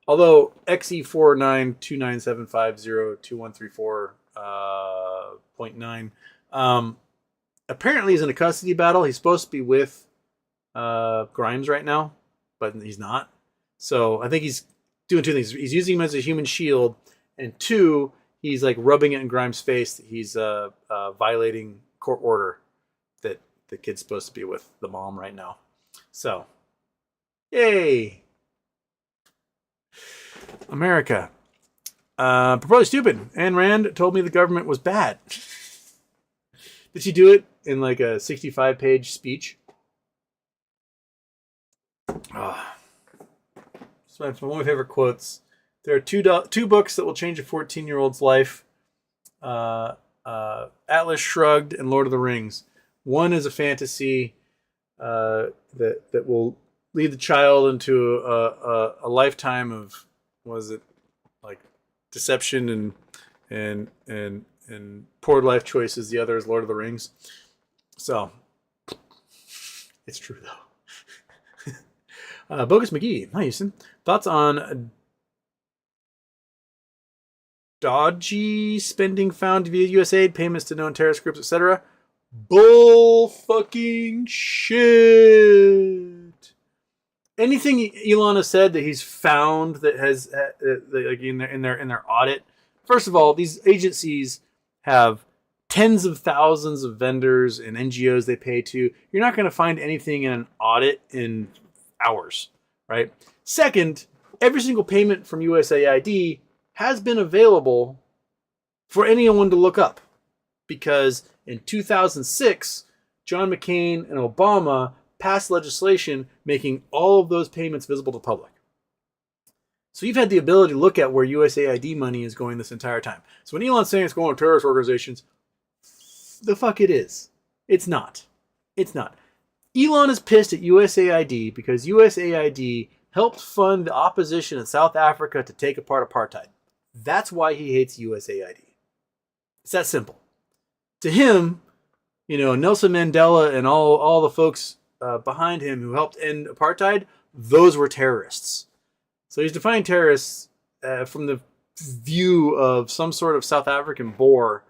[SPEAKER 1] Although XE492975021349 apparently is in a custody battle. He's supposed to be with Grimes right now, but he's not. So I think he's doing 2 things. He's using him as a human shield, and 2, he's like rubbing it in Grimes' face that he's violating court order that the kid's supposed to be with the mom right now. So, yay! America. Probably stupid. Ayn Rand told me the government was bad. Did she do it in like a 65-page speech? It's one of my favorite quotes. There are two books that will change a 14-year-old's life. Atlas Shrugged and Lord of the Rings. One is a fantasy that will lead the child into a lifetime of, what is it, like deception and poor life choices. The other is Lord of the Rings. So it's true though. Bogus McGee. Hi, Houston. Thoughts on dodgy spending found via USAID, payments to known terrorist groups, etc.? Bull fucking shit. anything Elon has said that he's found that has like in their audit. First of all, these agencies have tens of thousands of vendors and NGOs they pay to. You're not going to find anything in an audit in hours, right? Second, every single payment from USAID has been available for anyone to look up, because in 2006, John McCain and Obama passed legislation making all of those payments visible to the public. So you've had the ability to look at where USAID money is going this entire time. So when Elon's saying it's going to terrorist organizations, the fuck it is. It's not. It's not. Elon is pissed at USAID because USAID helped fund the opposition in South Africa to take apart apartheid. That's why he hates USAID. It's that simple. To him, Nelson Mandela and all the folks behind him who helped end apartheid, those were terrorists. So he's defining terrorists from the view of some sort of South African Boer,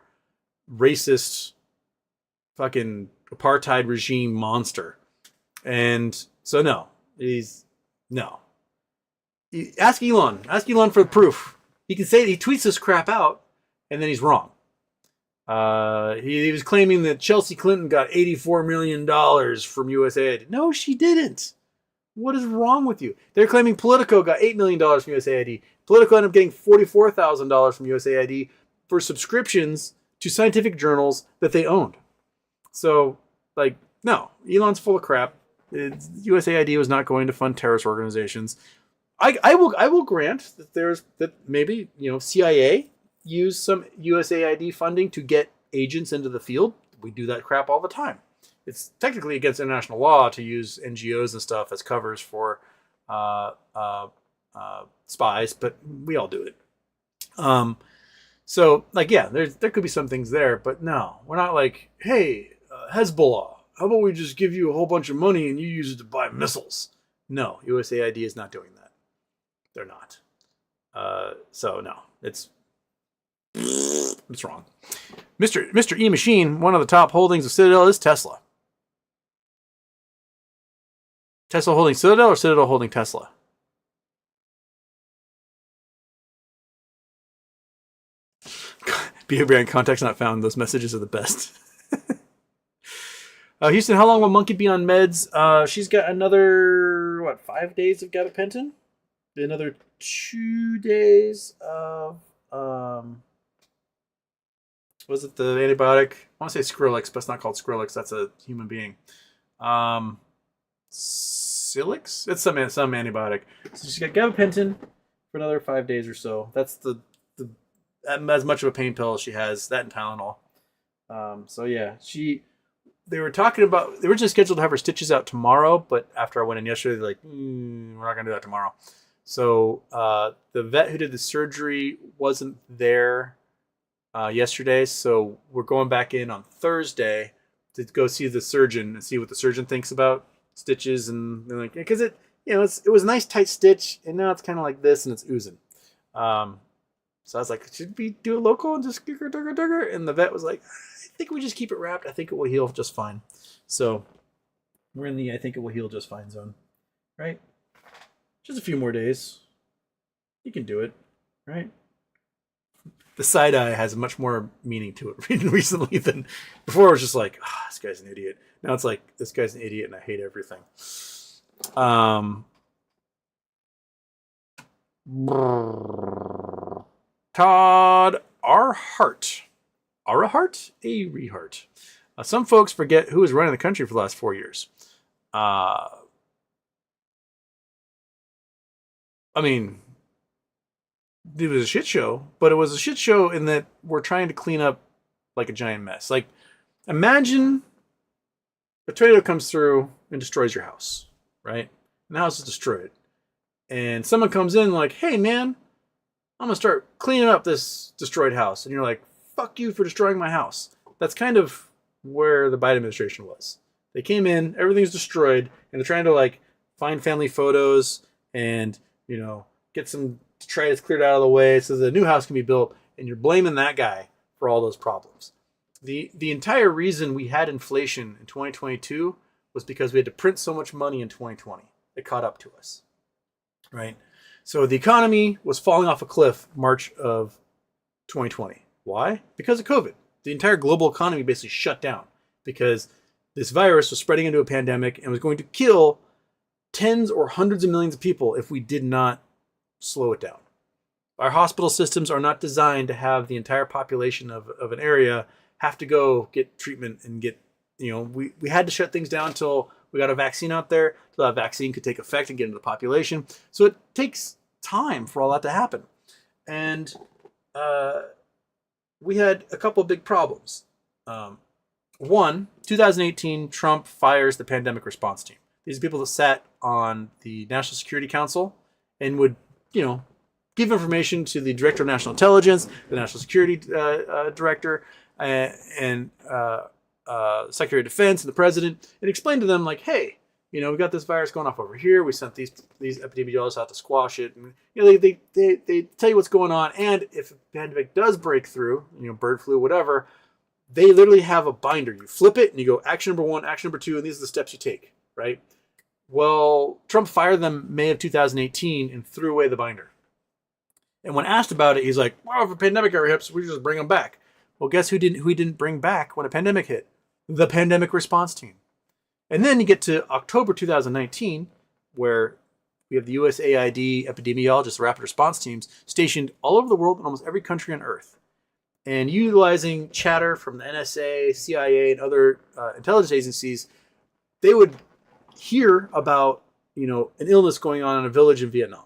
[SPEAKER 1] racist, fucking apartheid regime monster. And so no. Ask Elon. Ask Elon for the proof. He can say he tweets this crap out, and then he's wrong. He was claiming that Chelsea Clinton got $84 million from USAID. No, she didn't. What is wrong with you? They're claiming Politico got $8 million from USAID. Politico ended up getting $44,000 from USAID for subscriptions to scientific journals that they owned. So, no, Elon's full of crap. USAID was not going to fund terrorist organizations. I will grant that maybe CIA used some USAID funding to get agents into the field. We do that crap all the time. It's technically against international law to use NGOs and stuff as covers for spies, but we all do it. There could be some things there, but no, we're not like, hey, Hezbollah, how about we just give you a whole bunch of money and you use it to buy missiles? No, USAID is not doing that. They're not. No, it's wrong. Mr. E Machine, one of the top holdings of Citadel is Tesla. Tesla holding Citadel or Citadel holding Tesla? Behavior brand context not found. Those messages are the best. Houston, how long will Monkey be on meds? She's got another, 5 days of gabapentin? Another 2 days of, was it the antibiotic? I want to say Skrillex, but it's not called Skrillex. That's a human being. Silix? It's some antibiotic. So she's got gabapentin for another 5 days or so. That's the as much of a pain pill as she has. That and Tylenol. They were talking about, they were originally scheduled to have her stitches out tomorrow, but after I went in yesterday, they're like, we're not going to do that tomorrow. So the vet who did the surgery wasn't there yesterday, so we're going back in on Thursday to go see the surgeon and see what the surgeon thinks about stitches, and because it was a nice tight stitch, and now it's kind of like this and it's oozing. So I was like, should we do a local and just digger? And the vet was like, I think we just keep it wrapped. I think it will heal just fine. So we're in the I think it will heal just fine zone, right? Just a few more days. You can do it, right? The side eye has much more meaning to it recently than before. It was just like, this guy's an idiot. Now it's like, this guy's an idiot and I hate everything. Todd Arhart. A Rehart. Some folks forget who was running the country for the last 4 years. I mean, it was a shit show, but it was a shit show in that we're trying to clean up like a giant mess. Like, imagine a tornado comes through and destroys your house, right? And the house is destroyed. And someone comes in like, hey, man, I'm going to start cleaning up this destroyed house. And you're like, fuck you for destroying my house. That's kind of where the Biden administration was. They came in, everything's destroyed, and they're trying to find family photos and, get some detritus cleared out of the way so the new house can be built, and you're blaming that guy for all those problems. The entire reason we had inflation in 2022 was because we had to print so much money in 2020. it caught up to us, right? So the economy was falling off a cliff March of 2020. Why? Because of COVID. The entire global economy basically shut down because this virus was spreading into a pandemic and was going to kill tens or hundreds of millions of people if we did not slow it down. Our hospital systems are not designed to have the entire population of an area have to go get treatment and get, we had to shut things down until we got a vaccine out there, so that vaccine could take effect and get into the population. So it takes time for all that to happen. And we had a couple of big problems. One, 2018, Trump fires the pandemic response team. These are people that sat on the National Security Council and would, give information to the Director of National Intelligence, the National Security Director, and Secretary of Defense and the President, and explain to them, like, hey, we got this virus going off over here. We sent these epidemiologists out to squash it. And, they tell you what's going on. And if a pandemic does break through, bird flu, whatever, they literally have a binder. You flip it and you go action number 1, action number 2, and these are the steps you take, right? Well, Trump fired them May of 2018 and threw away the binder. And when asked about it, he's like, well, if a pandemic ever hits, we just bring them back. Well, guess who he didn't bring back when a pandemic hit? The pandemic response team. And then you get to October 2019, where we have the USAID epidemiologists, rapid response teams, stationed all over the world in almost every country on Earth. And utilizing chatter from the NSA, CIA, and other intelligence agencies, they would hear about, an illness going on in a village in Vietnam.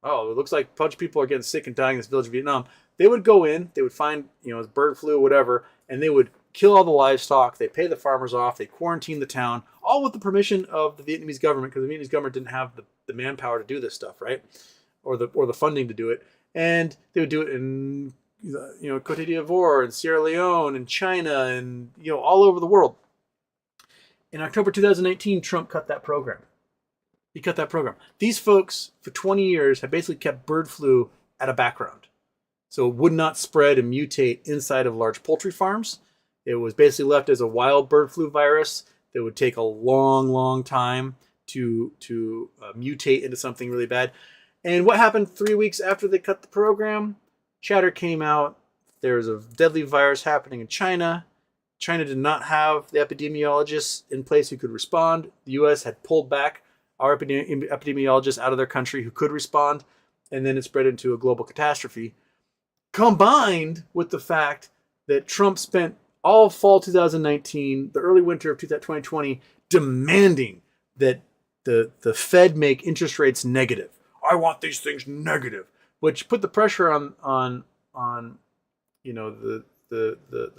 [SPEAKER 1] Oh, it looks like a bunch of people are getting sick and dying in this village in Vietnam. They would go in, they would find, bird flu or whatever, and they would kill all the livestock. They pay the farmers off. They quarantine the town, all with the permission of the Vietnamese government, because the Vietnamese government didn't have the manpower to do this stuff, right? Or the funding to do it. And they would do it in, Cote d'Ivoire and Sierra Leone and China and, all over the world. In October 2018, Trump cut that program. He cut that program. These folks, for 20 years, have basically kept bird flu at a background. So it would not spread and mutate inside of large poultry farms. It was basically left as a wild bird flu virus that would take a long, long time to mutate into something really bad. And what happened 3 weeks after they cut the program? Chatter came out. There's a deadly virus happening in China. China did not have the epidemiologists in place who could respond. The U.S. had pulled back our epidemiologists out of their country who could respond, and then it spread into a global catastrophe, combined with the fact that Trump spent all fall 2019, the early winter of 2020, demanding that the Fed make interest rates negative. I want these things negative, which put the pressure on the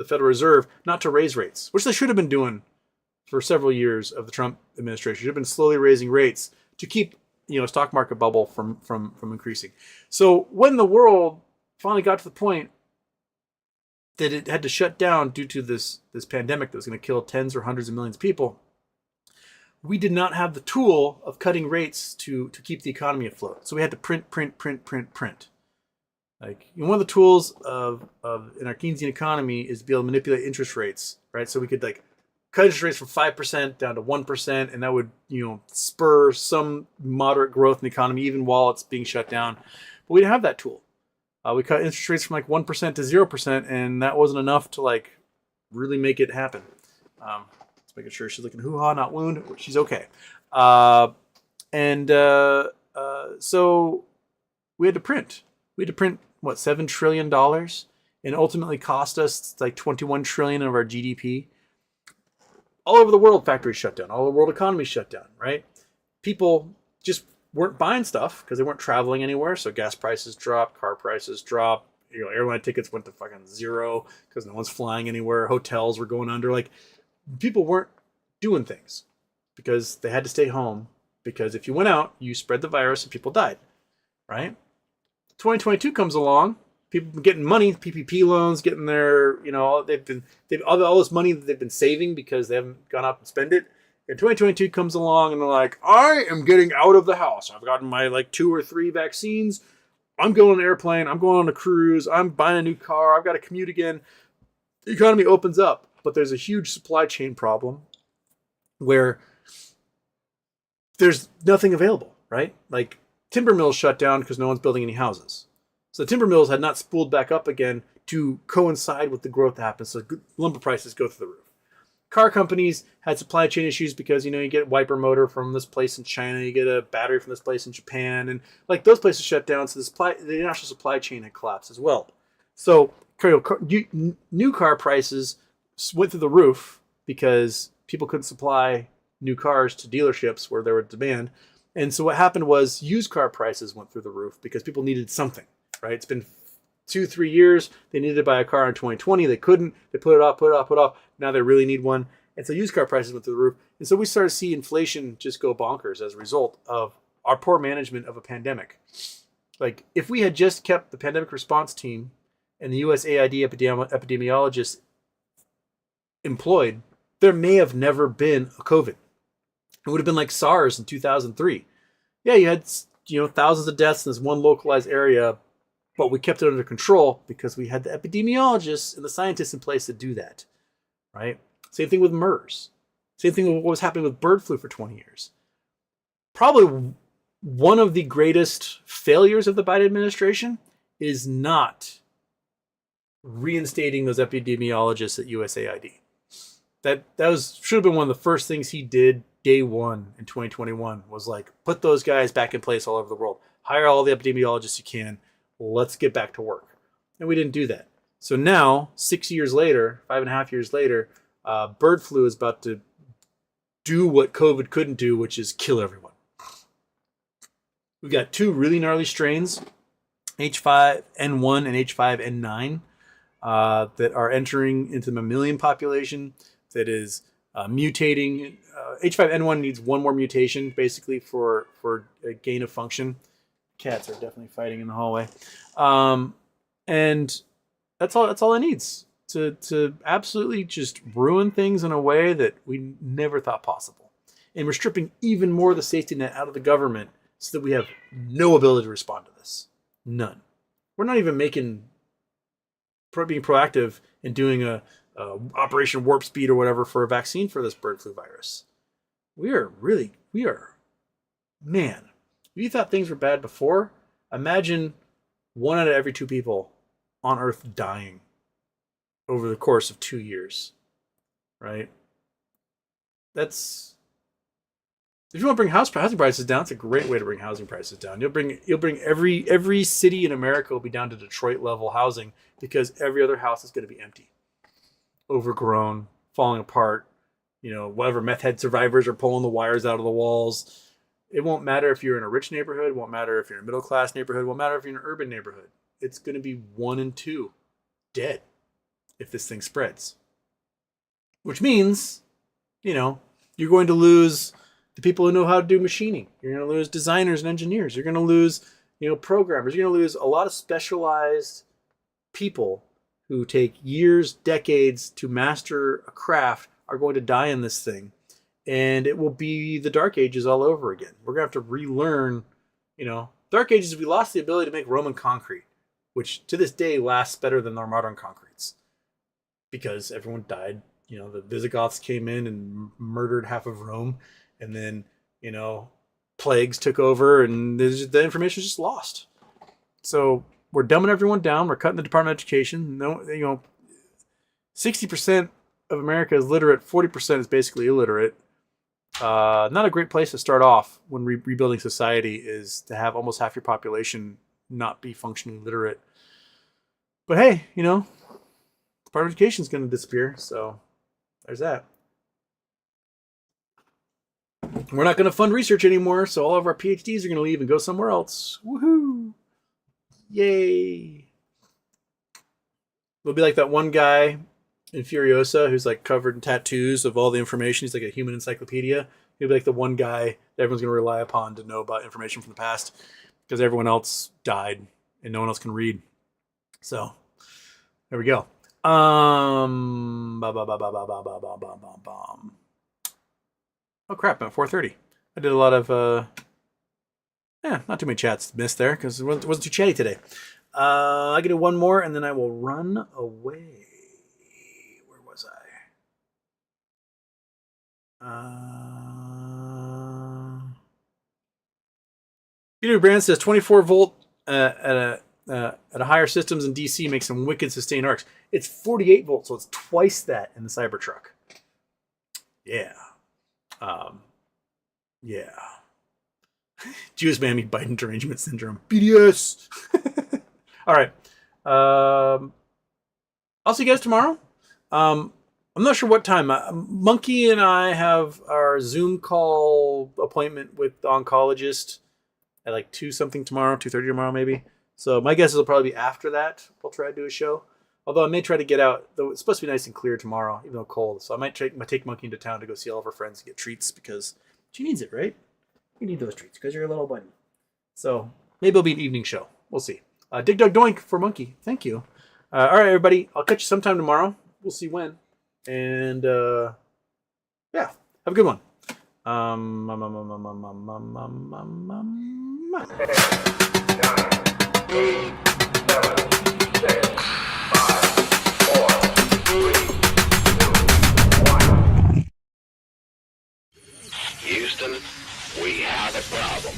[SPEAKER 1] Federal Reserve not to raise rates, which they should have been doing for several years of the Trump administration. Should have been slowly raising rates to keep stock market bubble from increasing. So when the world finally got to the point that it had to shut down due to this pandemic that was going to kill tens or hundreds of millions of people, we did not have the tool of cutting rates to keep the economy afloat. So we had to print. Like, one of the tools of in our Keynesian economy is to be able to manipulate interest rates, right? So we could cut interest rates from 5% down to 1%, and that would spur some moderate growth in the economy even while it's being shut down. But we didn't have that tool. We cut interest rates from 1% to 0%, and that wasn't enough to really make it happen. Just making sure she's looking hoo-ha, not wound. She's okay. So we had to print. We had to print $7 trillion, and ultimately cost us $21 trillion of our GDP. All over the world, factories shut down. All over the world, economies shut down, right? People just weren't buying stuff because they weren't traveling anywhere. So gas prices dropped, car prices dropped. Airline tickets went to fucking zero because no one's flying anywhere. Hotels were going under. People weren't doing things because they had to stay home. Because if you went out, you spread the virus and people died, right? 2022 comes along. People been getting money, PPP loans, getting their, they've all this money that they've been saving because they haven't gone out and spent it. And 2022 comes along and they're like, I am getting out of the house. I've gotten my 2 or 3 vaccines. I'm going on an airplane. I'm going on a cruise. I'm buying a new car. I've got to commute again. The economy opens up, but there's a huge supply chain problem where there's nothing available, right? Like timber mills shut down because no one's building any houses. So the timber mills had not spooled back up again to coincide with the growth that happens. So lumber prices go through the roof. Car companies had supply chain issues because, you get a wiper motor from this place in China, you get a battery from this place in Japan, and like those places shut down. So the international supply chain had collapsed as well. So new car prices went through the roof because people couldn't supply new cars to dealerships where there were demand. And so what happened was used car prices went through the roof because people needed something, right? It's been 2-3 years. They needed to buy a car in 2020. They couldn't. They put it off. Now they really need one. And so used car prices went through the roof. And so we started to see inflation just go bonkers as a result of our poor management of a pandemic. Like if we had just kept the pandemic response team and the USAID epidemiologists employed, there may have never been a COVID. It would have been like SARS in 2003. Yeah, you had thousands of deaths in this one localized area, but we kept it under control because we had the epidemiologists and the scientists in place to do that, right? Same thing with MERS. Same thing with what was happening with bird flu for 20 years. Probably one of the greatest failures of the Biden administration is not reinstating those epidemiologists at USAID. That should have been one of the first things he did day one in 2021 was like, put those guys back in place all over the world. Hire all the epidemiologists you can. Let's get back to work. And we didn't do that. So now, 6 years later, 5.5 years later, bird flu is about to do what COVID couldn't do, which is kill everyone. We've got two really gnarly strains, H5N1 and H5N9, that are entering into the mammalian population that is mutating. H5N1 needs one more mutation, basically, for a gain of function. Cats are definitely fighting in the hallway. And that's all it needs to absolutely just ruin things in a way that we never thought possible. And we're stripping even more of the safety net out of the government so that we have no ability to respond to this. None. We're not even being proactive in doing a Operation Warp Speed or whatever for a vaccine for this bird flu virus. Man, if you thought things were bad before, imagine 1 out of every 2 people on Earth dying over the course of 2 years, right? If you want to bring housing prices down, it's a great way to bring housing prices down. You'll bring every city in America will be down to Detroit level housing because every other house is going to be empty, overgrown, falling apart. Whatever meth head survivors are pulling the wires out of the walls. It won't matter if you're in a rich neighborhood. It won't matter if you're in a middle class neighborhood. It won't matter if you're in an urban neighborhood. It's going to be 1 and 2 dead if this thing spreads. Which means, you're going to lose the people who know how to do machining. You're going to lose designers and engineers. You're going to lose, programmers. You're going to lose a lot of specialized people who take years, decades to master a craft are going to die in this thing. And it will be the Dark Ages all over again. We're going to have to relearn, Dark Ages, we lost the ability to make Roman concrete, which to this day lasts better than our modern concretes. Because everyone died. The Visigoths came in and murdered half of Rome. And then, plagues took over and the information is just lost. So we're dumbing everyone down. We're cutting the Department of Education. 60% of America is literate. 40% is basically illiterate. Not a great place to start off when rebuilding society is to have almost half your population not be functionally literate. But hey, Department of Education is going to disappear. So there's that. We're not going to fund research anymore, so all of our PhDs are going to leave and go somewhere else. Woohoo! Yay! We'll be like that one guy in Furiosa who's like covered in tattoos of all the information. He's like a human encyclopedia. He'll be like the one guy that everyone's going to rely upon to know about information from the past because everyone else died and no one else can read. So there we go. Oh crap, I'm at 4:30. I did a lot of not too many chats missed there because it wasn't too chatty today. I can do one more and then I will run away. Where was I? Peter Brand says 24 volt at a higher systems in DC makes some wicked sustained arcs. It's 48 volts, so it's twice that in the Cybertruck. Yeah. Yeah. Jewish mammy Biden derangement syndrome. BDS. All right. I'll see you guys tomorrow. I'm not sure what time. Monkey and I have our Zoom call appointment with the oncologist at like 2 something tomorrow, 2:30 tomorrow maybe. So my guess is it'll probably be after that. We'll try to do a show. Although I may try to get out, though it's supposed to be nice and clear tomorrow, even though cold. So I might take Monkey into town to go see all of her friends and get treats because she needs it, right? You need those treats because you're a little bunny. So maybe it'll be an evening show. We'll see. Dig Dug Doink for Monkey. Thank you. All right, everybody. I'll catch you sometime tomorrow. We'll see when. And yeah, have a good one. 9, 8, 7, 6, 5, 4, 3, 2, 1. Houston, we have a problem.